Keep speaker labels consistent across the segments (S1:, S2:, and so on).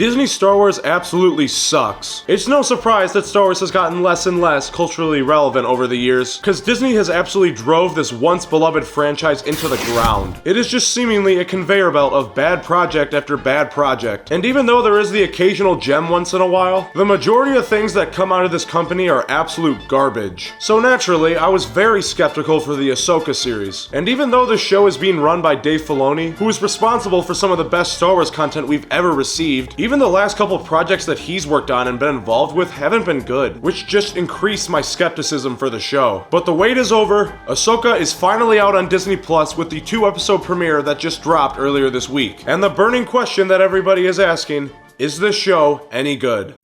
S1: Disney Star Wars absolutely sucks. It's no surprise that Star Wars has gotten less and less culturally relevant over the years, because Disney has absolutely drove this once beloved franchise into the ground. It is just seemingly a conveyor belt of bad project after bad project, and even though there is the occasional gem once in a while, the majority of things that come out of this company are absolute garbage. So naturally, I was very skeptical for the Ahsoka series, and even though the show is being run by Dave Filoni, who is responsible for some of the best Star Wars content we've ever received, even the last couple of projects that he's worked on and been involved with haven't been good, which just increased my skepticism for the show. But the wait is over. Ahsoka is finally out on Disney Plus with the 2-episode premiere that just dropped earlier this week. And the burning question that everybody is asking, is this show any good?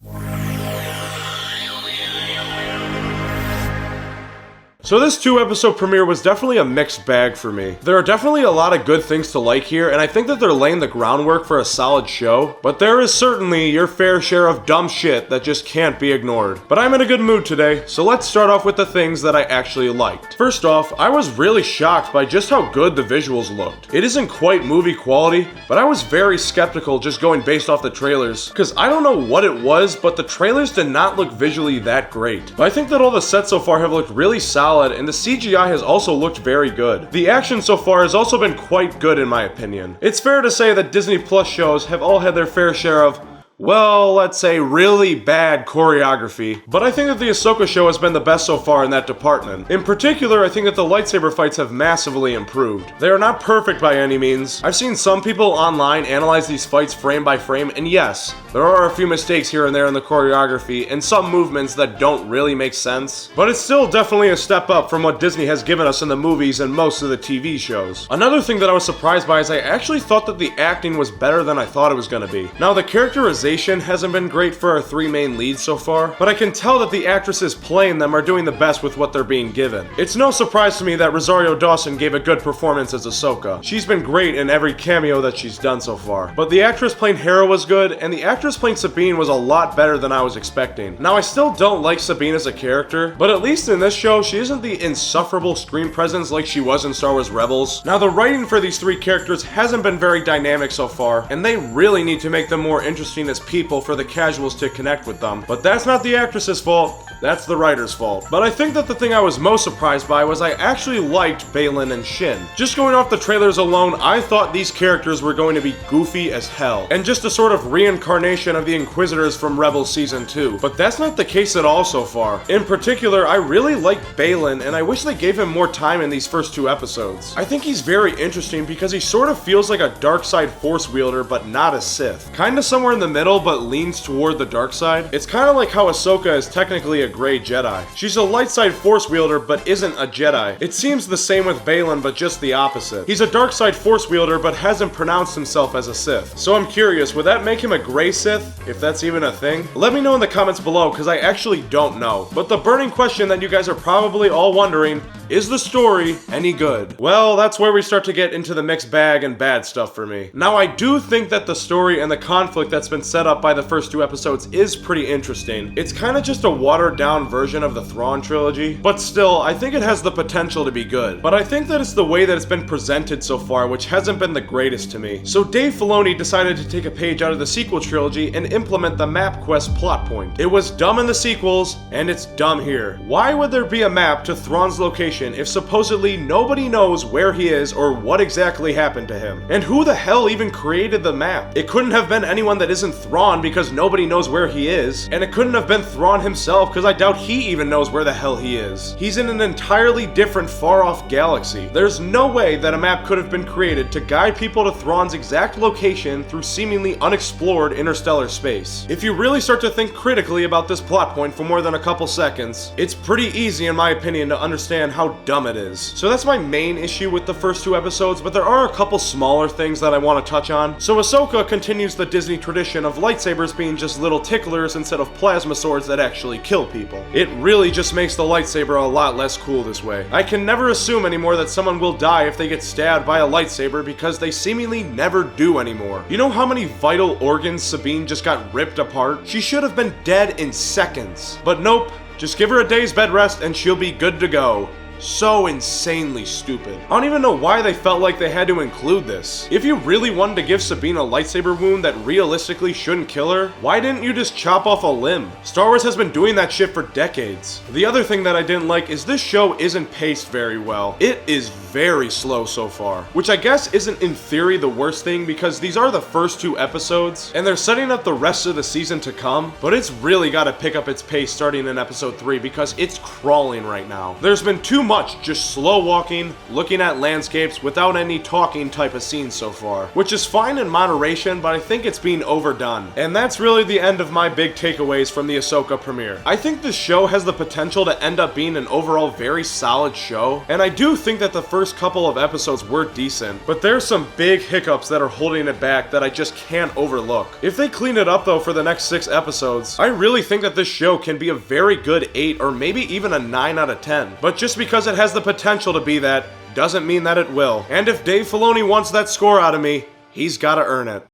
S1: So this 2-episode premiere was definitely a mixed bag for me. There are definitely a lot of good things to like here, and I think that they're laying the groundwork for a solid show, but there is certainly your fair share of dumb shit that just can't be ignored. But I'm in a good mood today, so let's start off with the things that I actually liked. First off, I was really shocked by just how good the visuals looked. It isn't quite movie quality, but I was very skeptical just going based off the trailers, because I don't know what it was, but the trailers did not look visually that great. But I think that all the sets so far have looked really solid, and the CGI has also looked very good. The action so far has also been quite good in my opinion. It's fair to say that Disney Plus shows have all had their fair share of, well, let's say really bad choreography, but I think that the Ahsoka show has been the best so far in that department. In particular, I think that the lightsaber fights have massively improved. They are not perfect by any means. I've seen some people online analyze these fights frame by frame, and yes, there are a few mistakes here and there in the choreography, and some movements that don't really make sense, but it's still definitely a step up from what Disney has given us in the movies and most of the TV shows. Another thing that I was surprised by is I actually thought that the acting was better than I thought it was going to be. Now, the characterization hasn't been great for our 3 main leads so far, but I can tell that the actresses playing them are doing the best with what they're being given. It's no surprise to me that Rosario Dawson gave a good performance as Ahsoka. She's been great in every cameo that she's done so far. But the actress playing Hera was good, and the actress playing Sabine was a lot better than I was expecting. Now, I still don't like Sabine as a character, but at least in this show, she isn't the insufferable screen presence like she was in Star Wars Rebels. Now, the writing for these 3 characters hasn't been very dynamic so far, and they really need to make them more interesting as people for the casuals to connect with them. But that's not the actress's fault. That's the writer's fault. But I think that the thing I was most surprised by was I actually liked Baylan and Shin. Just going off the trailers alone, I thought these characters were going to be goofy as hell, and just a sort of reincarnation of the Inquisitors from Rebels Season 2. But that's not the case at all so far. In particular, I really like Baylan, and I wish they gave him more time in these first 2 episodes. I think he's very interesting because he sort of feels like a dark side force wielder, but not a Sith. Kinda somewhere in the middle, but leans toward the dark side. It's kinda like how Ahsoka is technically a gray Jedi. She's a light side force wielder, but isn't a Jedi. It seems the same with Baylan, but just the opposite. He's a dark side force wielder, but hasn't pronounced himself as a Sith. So I'm curious, would that make him a gray Sith, if that's even a thing? Let me know in the comments below, because I actually don't know. But the burning question that you guys are probably all wondering, is the story any good? Well, that's where we start to get into the mixed bag and bad stuff for me. Now, I do think that the story and the conflict that's been set up by the first 2 episodes is pretty interesting. It's kind of just a watered down version of the Thrawn trilogy, but still, I think it has the potential to be good. But I think that it's the way that it's been presented so far which hasn't been the greatest to me. So Dave Filoni decided to take a page out of the sequel trilogy and implement the map quest plot point. It was dumb in the sequels, and it's dumb here. Why would there be a map to Thrawn's location if supposedly nobody knows where he is or what exactly happened to him? And who the hell even created the map? It couldn't have been anyone that isn't Thrawn because nobody knows where he is, and it couldn't have been Thrawn himself because I doubt he even knows where the hell he is. He's in an entirely different far-off galaxy. There's no way that a map could have been created to guide people to Thrawn's exact location through seemingly unexplored interstellar space. If you really start to think critically about this plot point for more than a couple seconds, it's pretty easy in my opinion to understand how dumb it is. So that's my main issue with the first 2 episodes, but there are a couple smaller things that I want to touch on. So Ahsoka continues the Disney tradition of lightsabers being just little ticklers instead of plasma swords that actually kill people. It really just makes the lightsaber a lot less cool this way. I can never assume anymore that someone will die if they get stabbed by a lightsaber because they seemingly never do anymore. You know how many vital organs Sabine just got ripped apart? She should have been dead in seconds. But nope, just give her a day's bed rest and she'll be good to go. So insanely stupid. I don't even know why they felt like they had to include this. If you really wanted to give Sabine a lightsaber wound that realistically shouldn't kill her, why didn't you just chop off a limb? Star Wars has been doing that shit for decades. The other thing that I didn't like is this show isn't paced very well. It is very slow so far, which I guess isn't in theory the worst thing because these are the first 2 episodes and they're setting up the rest of the season to come, but it's really got to pick up its pace starting in episode 3 because it's crawling right now. There's been too much just slow walking, looking at landscapes without any talking type of scenes so far, which is fine in moderation, but I think it's being overdone. And that's really the end of my big takeaways from the Ahsoka premiere. I think this show has the potential to end up being an overall very solid show, and I do think that the first couple of episodes were decent, but there's some big hiccups that are holding it back that I just can't overlook. If they clean it up though for the next 6 episodes, I really think that this show can be a very good 8 or maybe even a 9 out of 10. But just because it has the potential to be that doesn't mean that it will. And if Dave Filoni wants that score out of me, he's gotta earn it.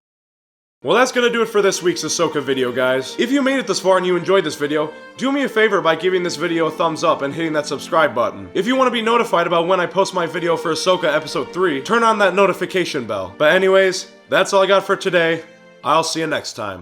S1: Well, that's gonna do it for this week's Ahsoka video, guys. If you made it this far and you enjoyed this video, do me a favor by giving this video a thumbs up and hitting that subscribe button. If you want to be notified about when I post my video for Ahsoka Episode 3, turn on that notification bell. But anyways, that's all I got for today. I'll see you next time.